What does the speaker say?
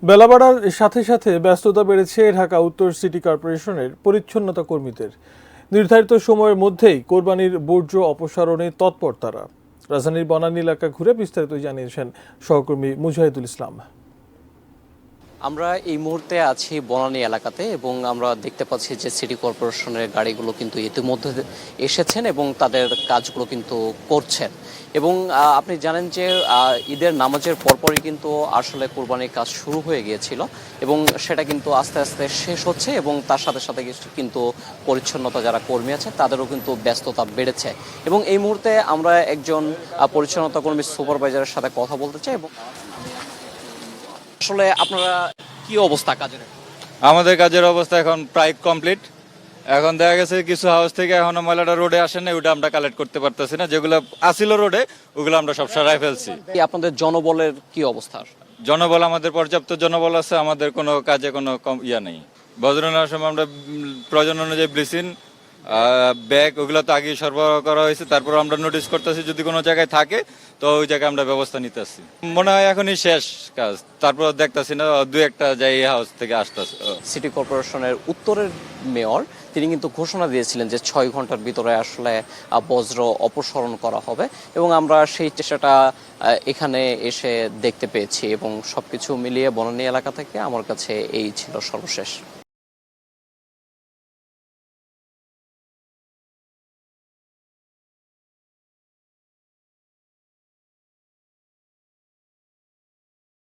বেলা বাড়ার সাথে সাথে ব্যস্ততা বেড়েছে ঢাকা উত্তর সিটি কর্পোরেশনের পরিচ্ছন্নতা কর্মীদের। নির্ধারিত সময়ের মধ্যেই কোরবানির বর্জ্য অপসারণে তৎপর তারা। রাজধানীর বনানী এলাকা ঘুরে বিস্তারিত জানিয়েছেন সহকর্মী মুজাহিদুল ইসলাম। আমরা এই মুহূর্তে আছি বনানী এলাকাতে এবং আমরা দেখতে পাচ্ছি যে সিটি কর্পোরেশনের গাড়িগুলো কিন্তু ইতিমধ্যে এসেছেন এবং তাদের কাজগুলো কিন্তু করছেন। এবং আপনি জানেন যে ঈদের নামাজের পরপরই কিন্তু আসলে কোরবানির কাজ শুরু হয়ে গিয়েছিল এবং সেটা কিন্তু আস্তে আস্তে শেষ হচ্ছে এবং তার সাথে সাথে কিন্তু পরিচ্ছন্নতা যারা কর্মী আছে তাদেরও কিন্তু ব্যস্ততা বেড়েছে। এবং এই মুহূর্তে আমরা একজন পরিচ্ছন্নতা কর্মী সুপারভাইজারের সাথে কথা বলতে চাই। এবং আসলে আপনারা কি অবস্থা কাজের? আমাদের কাজের অবস্থা এখন প্রায় কমপ্লিট। এখন দেখা গেছে কিছু হাউস থেকে এখনো ময়লাটা রোডে আসে না, ওটা আমরা কালেক্ট করতে পারতেছি না। যেগুলো আসিল রোডে ওগুলো আমরা সব সরাই ফেলছি। আপনাদের জনবলের কি অবস্থা? জনবল আমাদের পর্যাপ্ত জনবল আছে, আমাদের কোনো কাজে কোনো ইয়া নেই। বজ্রনার সময় আমরা প্রয়োজন অনুযায়ী ব্লিচিং ব্যাগ ওগুলো তো আগে সরবরাহ করা হয়েছে, তারপর আমরা নোটিশ করতেছি যদি কোনো জায়গায় থাকে তো ওই জায়গায় আমরা ব্যবস্থা নিতেছি। মনে হয় এখনই শেষ কাজ, তারপর দেখতেছি না দু একটা যাই হাউস থেকে আসতেছে। সিটি কর্পোরেশনের উত্তরের মেয়র তিনি কিন্তু ঘোষণা দিয়েছিলেন যে 6 ঘন্টার ভিতরে আসলে বজ্র অপসারণ করা হবে এবং আমরা সেই চেষ্টাটা এখানে এসে দেখতে পেয়েছি এবং সবকিছু মিলিয়ে বনানী এলাকা থেকে আমার কাছে এই ছিল সর্বশেষ।